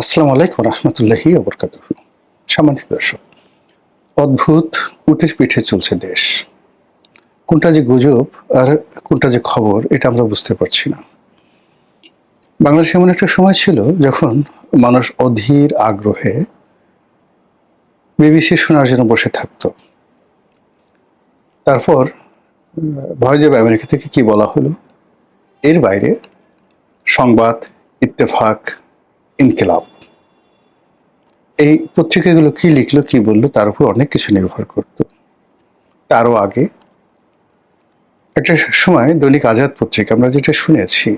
আসসালামু আলাইকুম রহমতুল্লাহি ওবরকাতুহু। সম্মানিত দর্শক, অদ্ভুত উটের পিঠে চলছে দেশ। কোনটা যে গুজব আর কোনটা যে খবর এটা আমরা বুঝতে পারছি না। বাংলাদেশে এমন একটা সময় ছিল যখন মানুষ অধীর আগ্রহে বিবিসি শোনার জন্য বসে থাকতো। তারপর ভয়েস অব আমেরিকা থেকে কি বলা হলো, এর বাইরে সংবাদ, ইত্তেফাক, ইনকিলাব, এই পত্রিকাগুলো কি লিখলো কি বললো তার উপর অনেক কিছু নির্ভর করত। তারও আগে একটা সময় দৈনিক আজাদ পত্রিকা আমরা যেটা শুনেছি,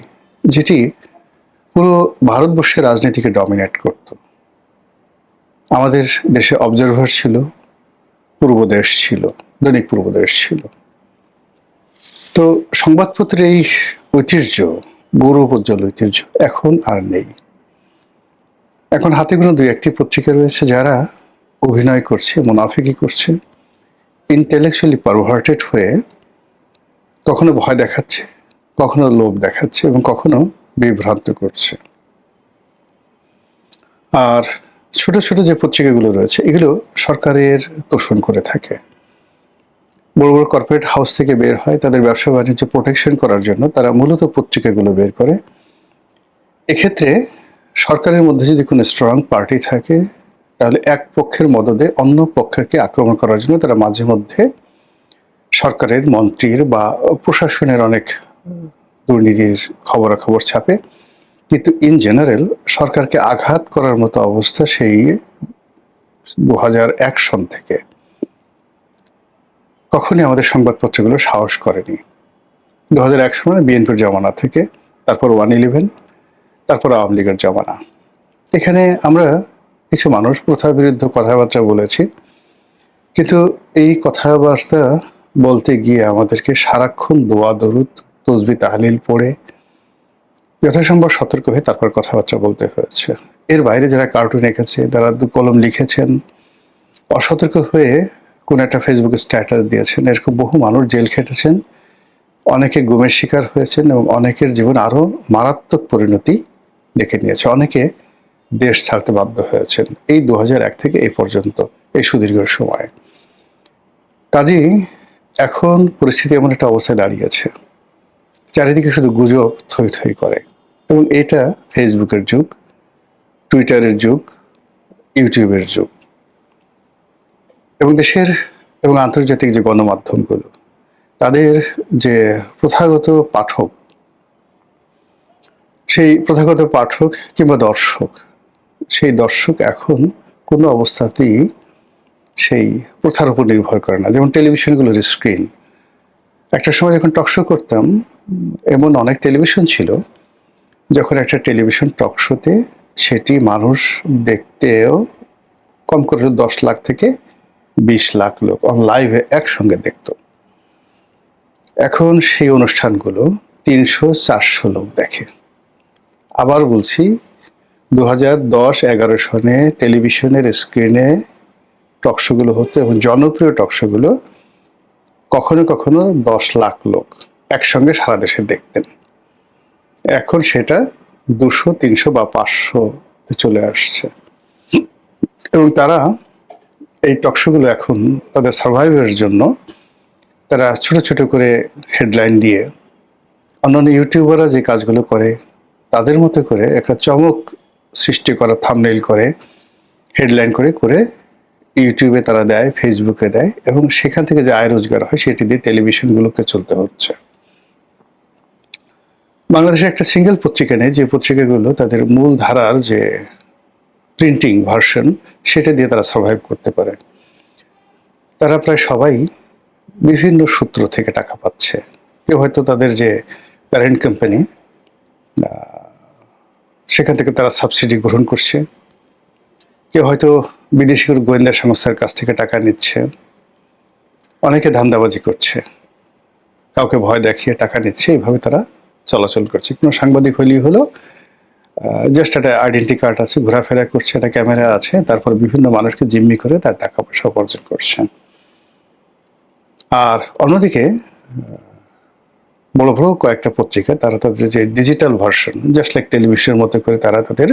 যেটি পুরো ভারতবর্ষের রাজনীতিকে ডমিনেট করত। আমাদের দেশে অবজারভার ছিল, পূর্বদেশ ছিল, দৈনিক পূর্বদেশ ছিল। তো সংবাদপত্রের এই ঐতিহ্য, গৌরবোজ্জ্বল ঐতিহ্য এখন আর নেই। এখন হাতে গোনা দুই একটি পত্রিকা রয়েছে যারা অভিনয় করছে, মুনাফিকি করছে, ইন্টেলেকচুয়ালি পারভার্টেড হয়ে কখনো ভয় দেখাচ্ছে, কখনো লোভ দেখাচ্ছে এবং কখনো বিভ্রান্ত করছে। আর ছোট ছোট যে পত্রিকাগুলো রয়েছে এগুলো সরকারের তোষণ করে থাকে। বড় বড় কর্পোরেট হাউস থেকে বের হয়, তাদের ব্যবসা বাণিজ্য প্রোটেকশন করার জন্য তারা মূলত পত্রিকাগুলো বের করে। এক্ষেত্রে সরকারের মধ্যে যদি কোনো স্ট্রং পার্টি থাকে, তাহলে এক পক্ষের মদদে অন্য পক্ষকে আক্রমণ করার জন্য তারা মাঝে মধ্যে সরকারের মন্ত্রীর বা প্রশাসনের অনেক দুর্নীতির খবরাখবর ছাপে। কিন্তু ইন জেনারেল সরকারকে আঘাত করার মতো অবস্থা সেই 2001 সন থেকে কখনই আমাদের সংবাদপত্রগুলো সাহস করেনি। 2001 সনে বিএনপির জমানা থেকে, তারপর 111, তারপর আওয়ামী লীগের জমানা। এখানে আমরা কিছু মানুষ প্রথা বিরুদ্ধ কথাবার্তা বলেছি, কিন্তু এই কথাবার্তা বলতে গিয়ে আমাদেরকে সারাক্ষণ দোয়া দরুদ তসবি তাহলিল পড়ে যথাসম্ভব সতর্ক হয়ে তারপর কথাবার্তা বলতে হয়েছে। এর বাইরে যারা কার্টুন এঁকেছে, যারা দু কলম লিখেছেন, অসতর্ক হয়ে কোন একটা ফেসবুকে স্ট্যাটাস দিয়েছেন, এরকম বহু মানুষ জেল খেটেছেন, অনেকে গুমের শিকার হয়েছেন এবং অনেকের জীবন আরো মারাত্মক পরিণতি ডেকে নিয়েছে। অনেকে দেশ ছাড়তে বাধ্য হয়েছেন এই 2001 থেকে এই পর্যন্ত, এই সুদীর্ঘ সময়। কাজেই এখন পরিস্থিতি এমন একটা অবস্থায় দাঁড়িয়েছে, চারিদিকে শুধু গুজব থই থই করে। এবং এটা ফেসবুকের যুগ, টুইটারের যুগ, ইউটিউবের যুগ। এবং দেশের এবং আন্তর্জাতিক যে গণমাধ্যমগুলো, তাদের যে প্রথাগত পাঠক, সেই প্রথাগত পাঠক কিংবা দর্শক, সেই দর্শক এখন কোনো অবস্থাতেই সেই প্রথার উপর নির্ভর করে না। যেমন টেলিভিশনগুলোর স্ক্রিন, একটা সময় যখন টকশো করতাম, এমন অনেক টেলিভিশন ছিল যখন একটা টেলিভিশন টকশোতে সেটি মানুষ দেখতেও কম করে 10 লাখ থেকে 20 লাখ লোক অন লাইভে একসঙ্গে দেখত। এখন সেই অনুষ্ঠানগুলো 300-400 লোক দেখে। আবার বলছি, 2010-11 সনে টেলিভিশনের স্ক্রিনে টকশোগুলো হতো এবং জনপ্রিয় টকশোগুলো কখনো কখনো 10 লাখ লোক একসঙ্গে সারা দেশে দেখতেন। এখন সেটা 200, 300 বা 500 চলে আসছে। এবং তারা এই টকশোগুলো এখন তাদের সার্ভাইভের জন্য তারা ছোট ছোট করে হেডলাইন দিয়ে, অন্যান্য ইউটিউবাররা যে কাজগুলো করে তাদের মতো করে একটা চমক সৃষ্টি করা থাম্বনেইল করে, হেডলাইন করে করে ইউটিউবে তারা দেয়, ফেসবুকে দেয়, এবং সেখান থেকে যে আয় রোজগার হয় সেটি দিয়ে টেলিভিশনগুলোকে চলতে হচ্ছে। বাংলাদেশে একটা সিঙ্গেল পত্রিকা নেই যে পত্রিকাগুলো তাদের মূল ধারার যে প্রিন্টিং ভার্সন সেটা দিয়ে তারা সার্ভাইভ করতে পারে। তারা প্রায় সবাই বিভিন্ন সূত্র থেকে টাকা পাচ্ছে। কেউ হয়তো তাদের যে প্যারেন্ট কোম্পানি, সেখান থেকে তারা সাবসিডি গ্রহণ করছে, কেউ হয়তো বিদেশি গোয়েন্দা সংস্থার কাছ থেকে টাকা নিচ্ছে, অনেকে ধান্দাবাজি করছে, কাউকে ভয় দেখিয়ে টাকা নিচ্ছে, এইভাবে তারা চলাচল করছে। কোনো সাংবাদিক হলেই হলো জাস্ট একটা আইডেন্টি কার্ড আছে, ঘোরাফেরা করছে, একটা ক্যামেরা আছে, তারপর বিভিন্ন মানুষকে জিম্মি করে তার টাকা পয়সা উপার্জন করছে। আর অন্যদিকে বড় বড় কয়েকটা পত্রিকা, তারা তাদের যে ডিজিটাল ভার্সন, জাস্ট লাইক টেলিভিশনের মতো করে তারা তাদের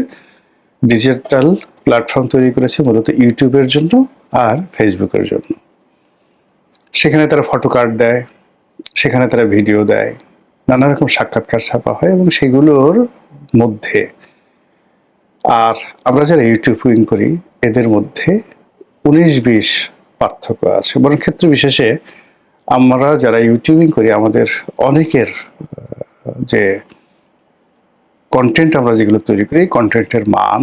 ডিজিটাল প্ল্যাটফর্ম তৈরি করেছে মূলত ইউটিউবের জন্য আর ফেসবুকের জন্য। সেখানে তারা ফটো কার্ড দেয়, সেখানে তারা ভিডিও দেয়, নানা রকম সাক্ষাৎকার ছাপা হয় এবং সেগুলোর মধ্যে আর আমরা যারা ইউটিউবিং করি এদের মধ্যে 19-20 পার্থক্য আছে। বরং ক্ষেত্র বিশেষে আমরা যারা ইউটিউবিং করি আমাদের অনেকের যে কন্টেন্ট আমরা যেগুলো তৈরি করি কন্টেন্টের মান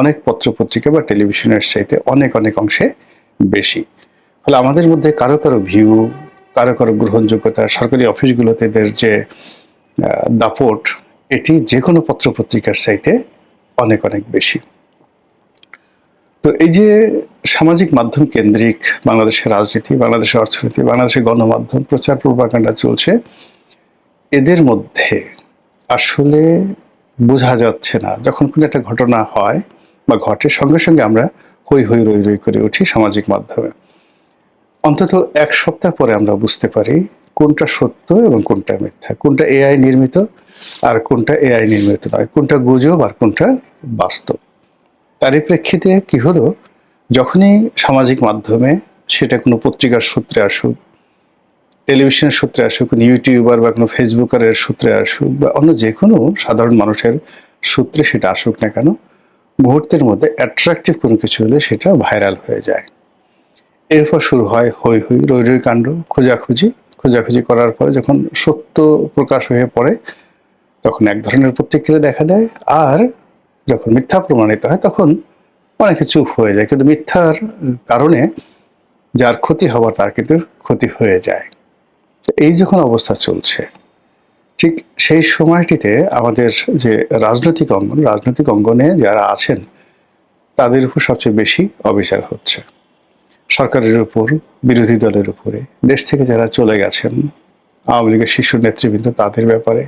অনেক পত্রপত্রিকা বা টেলিভিশনের চাইতে অনেক অনেক অংশে বেশি। ফলে আমাদের মধ্যে কারো কারো ভিউ, কারো কারো গ্রহণযোগ্যতা, সরকারি অফিসগুলোতে এদের যে দাপট, এটি যে কোনো পত্রপত্রিকার চাইতে অনেক অনেক বেশি। তো এই যে সামাজিক মাধ্যম কেন্দ্রিক বাংলাদেশের রাজনীতি, বাংলাদেশের অর্থনীতি, বাংলাদেশের গণমাধ্যম প্রচার প্রপাগান্ডা চলছে, এদের মধ্যে আসলে বোঝা যাচ্ছে না যখন কোনো একটা ঘটনা হয় বা ঘটে সঙ্গে সঙ্গে আমরা হই হই রই রই করে উঠি সামাজিক মাধ্যমে। অন্তত এক সপ্তাহ পরে আমরা বুঝতে পারি কোনটা সত্য এবং কোনটা মিথ্যা, কোনটা এআই নির্মিত আর কোনটা এআই নির্মিত নয়, কোনটা গুজব আর কোনটা বাস্তব। তারই প্রেক্ষিতে কি হলো, যখনই সামাজিক মাধ্যমে সেটা কোনো পত্রিকার সূত্রে আসুক, টেলিভিশনের সূত্রে আসুক, কোনো ইউটিউবার বা কোনো ফেসবুকারের সূত্রে আসুক বা অন্য যে কোনো সাধারণ মানুষের সূত্রে সেটা আসুক না কেন, মুহূর্তের মধ্যে অ্যাট্রাকটিভ কোনো কিছু হলে সেটা ভাইরাল হয়ে যায়। এরপর শুরু হয় হই হই রই রই কাণ্ড, খোঁজাখুঁজি করার পরে যখন সত্য প্রকাশ হয়ে পড়ে তখন এক ধরনের প্রতিক্রিয়া দেখা দেয়, আর যখন মিথ্যা প্রমাণিত হয় তখন অনেকে চুপ হয়ে যায়। কিন্তু মিথ্যার কারণে যার ক্ষতি হওয়ার তার কিন্তু ক্ষতি হয়ে যায়। এই যখন অবস্থা চলছে, ঠিক সেই সময়টিতে আমাদের যে রাজনৈতিক অঙ্গনে যারা আছেন তাদের উপর সবচেয়ে বেশি অবিচার হচ্ছে। সরকারের উপর, বিরোধী দলের উপরে, দেশ থেকে যারা চলে গেছেন, আওয়ামী লীগের শীর্ষ নেতৃবৃন্দ তাদের ব্যাপারে,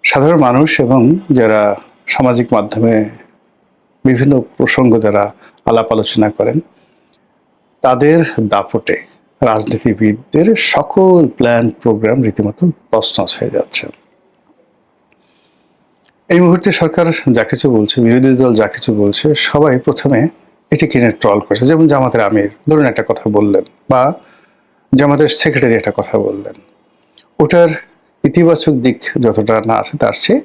সাধারণ মানুষ এবং যারা সামাজিক মাধ্যমে বিভিন্ন প্রসঙ্গ যারা আলাপ আলোচনা করেন তাদের দাপটে রাজনীতিবিদদের সকল প্ল্যান প্রোগ্রাম রীতিমতো তছনছ হয়ে যাচ্ছে। এই মুহূর্তে সরকার যা কিছু বলছে, বিরোধী দল যা কিছু বলছে, সবাই প্রথমে এটি কিনে ট্রল করছে। যেমন জামাতের আমির ধরুন একটা কথা বললেন বা জামাতের সেক্রেটারি একটা কথা বললেন, ওটার ইতিবাচক দিক যতটা না আছে তার চেয়ে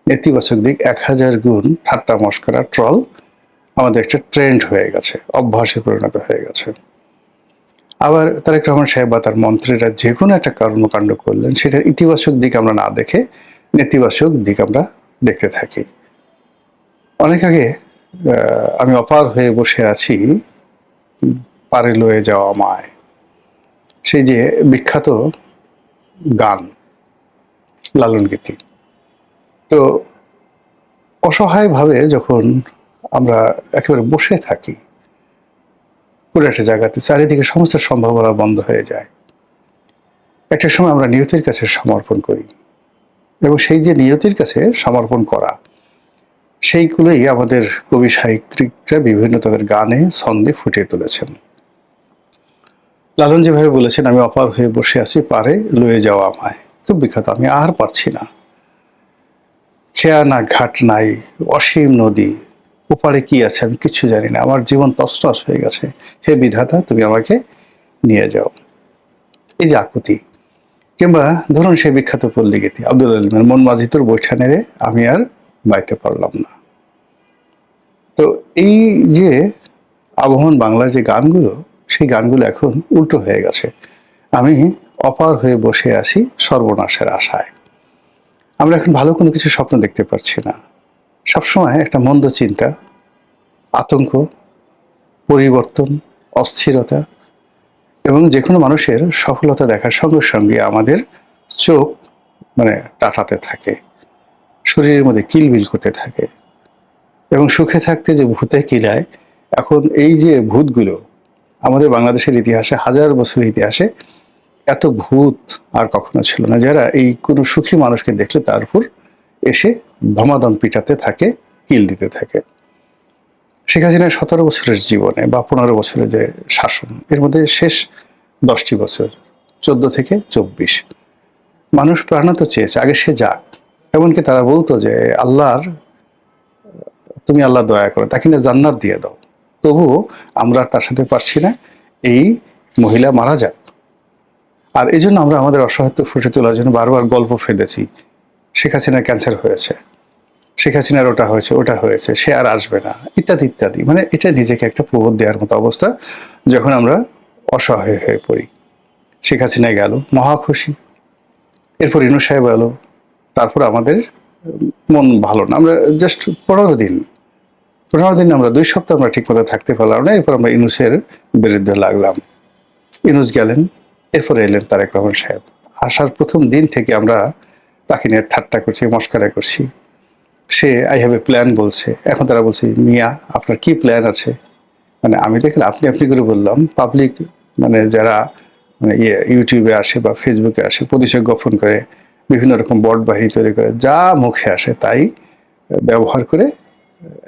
নেতিবাচক দিক 1000 গুণ ঠাট্টা মশকরা ট্রল আমাদের একটা ট্রেন্ড হয়ে গেছে, অভ্যাসে পরিণত হয়ে গেছে। আবার তারেক রহমান সাহেব বা তার মন্ত্রীরা যে কোনো একটা কর্মকাণ্ড করলেন সেটার ইতিবাচক দিক আমরা না দেখে নেতিবাচক দিক আমরা দেখতে থাকি। অনেক আগে আমি অপার হয়ে বসে আছি পারে লয়ে যাওয়া মায়, সেই যে বিখ্যাত গান লালন গীতি। তো অসহায়ভাবে যখন আমরা একেবারে বসে থাকি পুরো একটা জায়গাতে, চারিদিকে সমস্ত সম্ভাবনা বন্ধ হয়ে যায়, একটা সময় আমরা নিয়তির কাছে সমর্পণ করি এবং সেই যে নিয়তির কাছে সমর্পণ করা সেইগুলোই আমাদের কবি সাহিত্যিকরা বিভিন্ন তাদের গানে ছন্দে ফুটিয়ে তুলেছেন। লালন যেভাবে বলেছেন, আমি অপার হয়ে বসে আছি পারে লয়ে যাওয়া আমায়, খুব বিখ্যাত। আমি আর পারছি না, খেয়া না ঘাট নাই, অসীম নদী, ওপারে কি আছে আমি কিছু জানি না, আমার জীবন তছনছ হয়ে গেছে, হে বিধাতা তুমি আমাকে নিয়ে যাও। এই যে আকুতি, কিংবা ধরুন সেই বিখ্যাত পল্লী গীতি আব্দুল আলিমের মন মাঝি তোর বৈঠা নেড়ে আমি আর বাইতে পারলাম না। তো এই যে আবহন বাংলার যে গানগুলো, সেই গানগুলো এখন উল্টো হয়ে গেছে। আমি অপার হয়ে বসে আছি সর্বনাশের আশায়। আমরা এখন ভালো কোনো কিছু স্বপ্ন দেখতে পারছি না, সবসময় একটা মন্দ চিন্তা, আতঙ্ক, পরিবর্তন, অস্থিরতা এবং যে কোনো মানুষের সফলতা দেখার সঙ্গে সঙ্গে আমাদের চোখ টাটাতে থাকে, শরীরের মধ্যে কিলবিল করতে থাকে এবং সুখে থাকতে যে ভূতে কিলায়। এখন এই যে ভূতগুলো, আমাদের বাংলাদেশের ইতিহাসে, হাজার বছরের ইতিহাসে এত ভূত আর কখনো ছিল না, যারা এই কোনো সুখী মানুষকে দেখলে তার উপর এসে ধমাধম পিটাতে থাকে, কিল দিতে থাকে। শেখ হাসিনার 17 বছরের জীবনে বা 15 বছরের যে শাসন, এর মধ্যে শেষ 10টি বছর 14 থেকে 24 মানুষ প্রাণত চেয়েছে আগে সে যাক। এমনকি তারা বলতো যে আল্লাহর তুমি আল্লাহ দয়া করো, তাকে না জান্নাত দিয়ে দাও। তবুও আমরা তার সাথে পারছি না, এই মহিলা মারা যাক। আর এই জন্য আমরা আমাদের অসহায়ত্ব ফুটে তোলার জন্য বারবার গল্প ফেলেছি, শেখ হাসিনার ক্যান্সার হয়েছে, শেখ হাসিনার ওটা হয়েছে, ওটা হয়েছে, সে আর আসবে না, ইত্যাদি ইত্যাদি। মানে এটা নিজেকে একটা প্রবোধ দেওয়ার মতো অবস্থা যখন আমরা অসহায় হয়ে পড়ি। শেখ হাসিনা গেল, মহা খুশি। এরপর ইনু সাহেব এলো, তারপর আমাদের মন ভালো না। আমরা জাস্ট 15 দিন আমরা 2 সপ্তাহ আমরা ঠিক মতো থাকতে পারলাম না। এরপর আমরা ইনুসের বিরুদ্ধে লাগলাম। ইনুস গেলেন, এরপরে এলেন তারেক রহমান সাহেব। আসার প্রথম দিন থেকে আমরা তাকে নিয়ে ঠাট্টা করছি, মস্কারা করছি। Say I have a plan বলছে, এখন তারা বলছে মিয়া আপনার কি প্ল্যান আছে? মানে আমি দেখলে আপনি আপনি করে বললাম, পাবলিক মানে যারা মানে ইউটিউবে আসে বা ফেসবুকে আসে, পরিচয় গোপন করে বিভিন্ন রকম বট বাহিনী তৈরি করে, যা মুখে আসে তাই ব্যবহার করে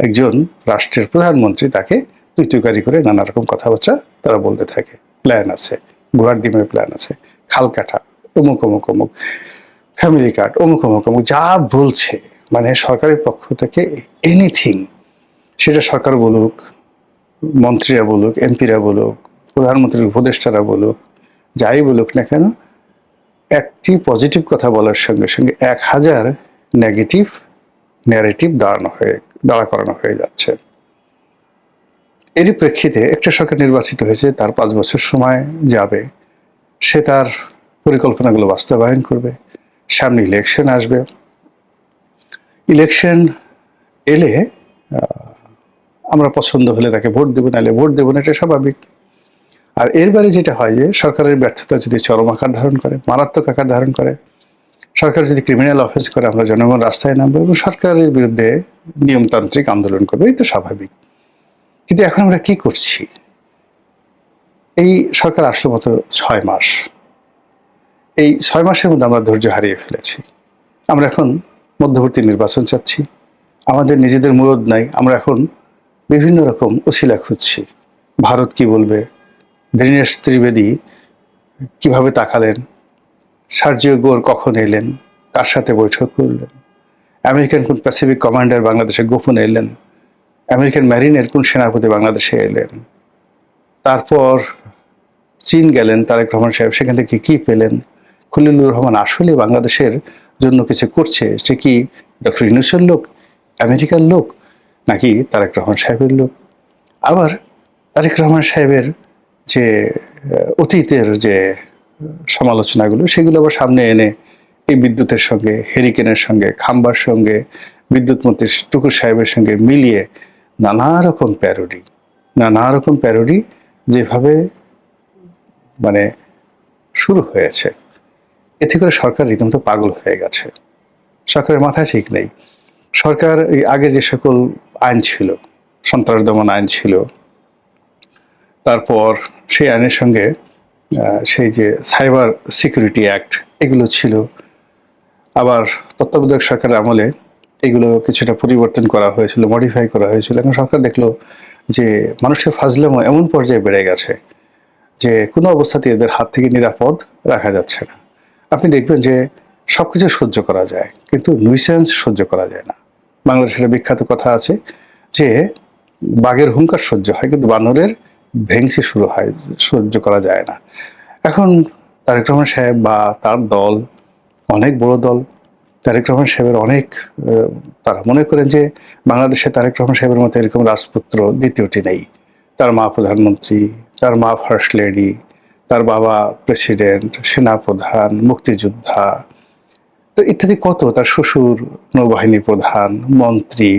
একজন রাষ্ট্রের প্রধানমন্ত্রী তাকে তুই করে নানা রকম কথাবার্তা তারা বলতে থাকে। প্ল্যান আছে, ঘোড়ার ডিমের প্ল্যান আছে, খাল কাটা, অমুক অমুক অমুক, ফ্যামিলি কার্ড, অমুক অমুক অমুক, যা বলছে মানে সরকারের পক্ষ থেকে এনিথিং, সেটা সরকার বলুক, মন্ত্রীরা বলুক, এমপিরা বলুক, প্রধানমন্ত্রীর উপদেষ্টারা বলুক, যাই বলুক না কেন, একটি পজিটিভ কথা বলার সঙ্গে সঙ্গে 1000 নেগেটিভ ন্যারেটিভ দাঁড়া করানো হয়ে যাচ্ছে। এরই প্রেক্ষিতে একটা সরকার নির্বাচিত হয়েছে, তার 5 বছর সময় যাবে, সে তার পরিকল্পনাগুলো বাস্তবায়ন করবে। সামনে ইলেকশন আসবে, ইলেকশন এলে আমরা পছন্দ হলে তাকে ভোট দেবো, নাহলে ভোট দেবো না, এটা স্বাভাবিক। আর এরবারে যেটা হয় যে সরকারের ব্যর্থতা যদি চরম আকার ধারণ করে, মারাত্মক আকার ধারণ করে, সরকার যদি ক্রিমিনাল অফেন্স করে, আমরা জনগণ রাস্তায় নামবো এবং সরকারের বিরুদ্ধে নিয়মতান্ত্রিক আন্দোলন করবো, এই তো স্বাভাবিক। কিন্তু এখন আমরা কি করছি? এই সরকার আসলো মাত্র 6 মাস। এই 6 মাসের মধ্যে আমরা ধৈর্য হারিয়ে ফেলেছি। আমরা এখন মধ্যবর্তী নির্বাচন চাচ্ছি, আমাদের নিজেদের মুরদ নাই। আমরা এখন বিভিন্ন রকম উছিলা খুঁজছি। ভারত কি বলবে, দীনেশ ত্রিবেদী কিভাবে তাকালেন, সার্জিও গোর কখন এলেন, কার সাথে বৈঠক করলেন, আমেরিকান কোন প্যাসিফিক কমান্ডার বাংলাদেশে গোপন এলেন, আমেরিকান ম্যারিনের কোন সেনাপতি বাংলাদেশে এলেন, তারপর চীন গেলেন তারেক রহমান সাহেব, সেখান থেকে কি পেলেন, খলিলুর রহমান আসলে বাংলাদেশের জন্য কিছু করছে, সে কি ডক্টর ইউনূসের লোক, আমেরিকার লোক, নাকি তারেক রহমান সাহেবের লোক? আবার তারেক রহমান সাহেবের যে অতীতের যে সমালোচনাগুলো, সেগুলো আবার সামনে এনে এই বিদ্যুতের সঙ্গে, হেরিকেনের সঙ্গে, খাম্বার সঙ্গে, বিদ্যুৎ মন্ত্রী টুকুর সাহেবের সঙ্গে মিলিয়ে নানা রকম প্যারোডি যেভাবে মানে শুরু হয়েছে, এতে করে সরকার রীতিমতো পাগল হয়ে গেছে। সরকারের মাথায় ঠিক নেই। সরকার এই আগে যে সকল আইন ছিল, সন্ত্রাস দমন আইন ছিল, তারপর সেই আইনের সঙ্গে সেই যে সাইবার সিকিউরিটি অ্যাক্ট, এগুলো ছিল। আবার তত্ত্বাবধায়ক সরকারের আমলে এগুলো কিছুটা পরিবর্তন করা হয়েছিল, মডিফাই করা হয়েছিল। এখন সরকার দেখলো যে মানুষের ফাজলামো এমন পর্যায়ে বেড়ে গেছে যে কোনো অবস্থাতে এদের হাত থেকে নিরাপদ রাখা যাচ্ছে না। আপনি দেখবেন যে সবকিছু সহ্য করা যায়, কিন্তু নুইসেন্স সহ্য করা যায় না। বাংলাদেশের বিখ্যাত কথা আছে যে বাঘের হুঙ্কার সহ্য হয়, কিন্তু বানরের ভেংসি শুরু হয়, সহ্য করা যায় না। এখন তারেক রহমান সাহেব বা তার দল, অনেক বড় দল, তারেক রহমান সাহেবের অনেক তারা মনে করেন যে বাংলাদেশে তারেক রহমান সাহেবের মতো এরকম রাজপুত্র দ্বিতীয়টি নেই। তার মা প্রধানমন্ত্রী, তার মা ফার্স্ট লেডি, তার বাবা প্রেসিডেন্ট, সেনাপ্রধান, মুক্তিযোদ্ধা, তো ইত্যাদি কত, তার শ্বশুর নৌবাহিনী প্রধান, মন্ত্রী,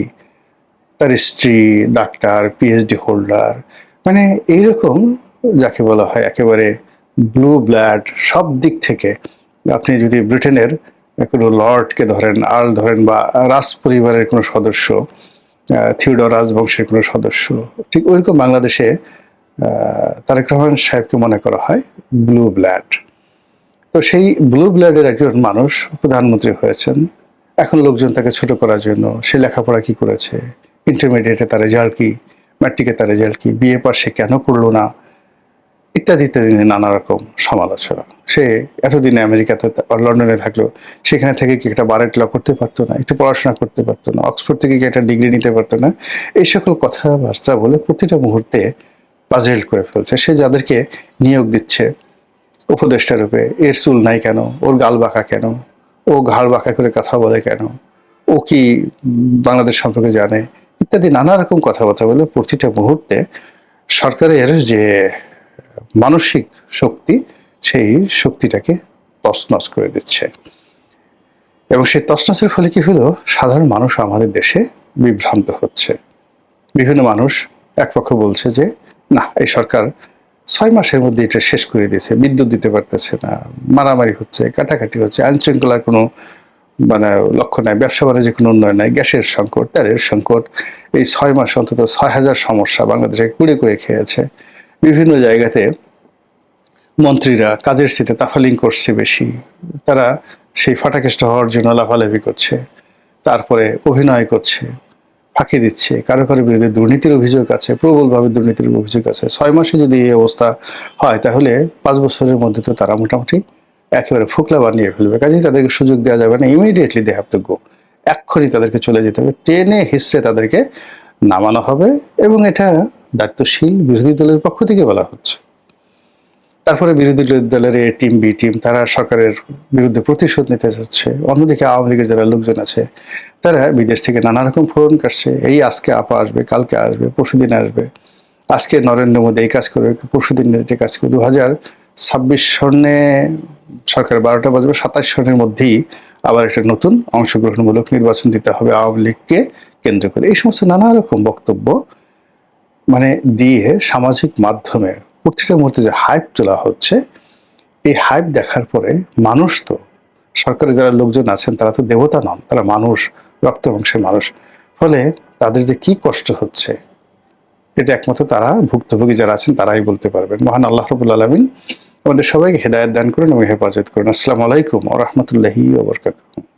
তার স্ত্রী ডাক্তার, পিএইচডি হোল্ডার, মানে এইরকম যাকে বলা হয় একেবারে ব্লু ব্লাড সব দিক থেকে। আপনি যদি ব্রিটেনের কোনো লর্ডকে ধরেন, আর্ল ধরেন, বা রাজ পরিবারের কোনো সদস্য, থিওডর রাজবংশের কোনো সদস্য, ঠিক ওইরকম বাংলাদেশে তারেক রহমান সাহেবকে মনে করা হয় ব্লু ব্লাড। তো সেই ব্লু ব্লাডের একজন মানুষ প্রধানমন্ত্রী হয়েছেন। এখন লোকজন তাকে ছোট করার জন্য, সে লেখাপড়া কি করেছে, ইন্টারমিডিয়েটে তার রেজাল্ট কি, ম্যাট্রিকে তার রেজাল্ট কি, বিএ পাস সে কেন করলো না, ইত্যাদি ইত্যাদি নানা রকম সমালোচনা। সে এতদিন আমেরিকাতে লন্ডনে থাকলো, সেখানে থেকে কি একটা বারেট ল করতে পারতো না, একটু পড়াশোনা করতে পারতো না, অক্সফোর্ড থেকে কি একটা ডিগ্রি নিতে পারতো না? এই সকল কথাবার্তা বলে প্রতিটা মুহূর্তে পাজেল করে ফেলছে। সে যাদেরকে নিয়োগ দিচ্ছে উপদেষ্টা রূপে, এর চুল নাই কেন, ওর গাল বাঁকা কেন, ও ঘাড় বাঁকা করে কথা বলে কেন, ও কি বাংলাদেশ সম্পর্কে জানে, ইত্যাদি নানা রকম কথাবার্তা বলে প্রতিটা মুহূর্তে সরকারের যে মানসিক শক্তি, সেই শক্তিটাকে তছনছ করে দিচ্ছে। এবং সেই তছনছের ফলে কি হলো, সাধারণ মানুষ আমাদের দেশে বিভ্রান্ত হচ্ছে। বিভিন্ন মানুষ এক পক্ষ বলছে যে না, এই সরকার 6 মাসের মধ্যে এটা শেষ করে দিয়েছে, বিদ্যুৎ দিতে পারতেছে না, মারামারি হচ্ছে, কাটাকাটি হচ্ছে, আইন শৃঙ্খলার কোনো মানে লক্ষ্য নাই, ব্যবসা বাণিজ্যের কোনো উন্নয়ন নাই, গ্যাসের সংকট, তেলের সংকট, এই 6 মাস অন্তত 6,000 সমস্যা বাংলাদেশে কুড়ে কুড়ে খেয়েছে। বিভিন্ন জায়গাতে মন্ত্রীরা কাজের চেয়ে তাফালিং করছে বেশি, তারা সেই ফাটাকেষ্ট হওয়ার জন্য লাফালাফি করছে, তারপরে অভিনয় করছে, ফাঁকি দিচ্ছে, কারো কারো বিরুদ্ধে দুর্নীতির অভিযোগ আছে, প্রবলভাবে দুর্নীতির অভিযোগ আছে। 6 মাসে যদি এই অবস্থা হয়, তাহলে 5 বছরের মধ্যে তো তারা মোটামুটি একেবারে ফোকলা বানিয়ে ফেলবে। কাজেই তাদেরকে সুযোগ দেওয়া যাবে না, immediately they have to go, এক্ষুনি তাদেরকে চলে যেতে হবে, টেনে হিসড়ে তাদেরকে নামানো হবে। এবং এটা দায়িত্বশীল বিরোধী দলের পক্ষ থেকে বলা হচ্ছে। তারপরে বিরোধী দলের এ টিম বি টিম তারা সরকারের বিরুদ্ধে প্রতিশোধ নিতে যাচ্ছে। অন্যদিকে আওয়ামী লীগের যারা লোকজন আছে, তারা বিদেশ থেকে নানা রকম ফোন কাটছে, এই আজকে আপা আসবে, কালকে আসবে, পরশুদিন আসবে, আজকে নরেন্দ্র মোদী এই কাজ করবে, পরশুদিন এই কাজ করবে। 2026 সনে সরকার 12টা বাজবে, 27 সনের মধ্যেই আবার একটা নতুন অংশগ্রহণমূলক নির্বাচন দিতে হবে আওয়ামী লীগকে কেন্দ্র করে। এই সমস্ত নানা রকম বক্তব্য মানে দিয়ে সামাজিক মাধ্যমে প্রতিটা মুহূর্তে যে হাইপ তোলা হচ্ছে, এই হাইপ দেখার পরে মানুষ তো, সরকারের যারা লোকজন আছেন তারা তো দেবতা নন, তারা মানুষ, রক্ত বংশের মানুষ। ফলে তাদের যে কি কষ্ট হচ্ছে, এটা একমাত্র তারা, ভুক্তভোগী যারা আছেন তারাই বলতে পারবেন। মহান আল্লাহ রাব্বুল আলামিন আমাদের সবাইকে হেদায়েত দান করুন এবং হেফাজত করুন। আসসালামু আলাইকুম ওয়া রাহমাতুল্লাহি ওয়া বারাকাতুহু।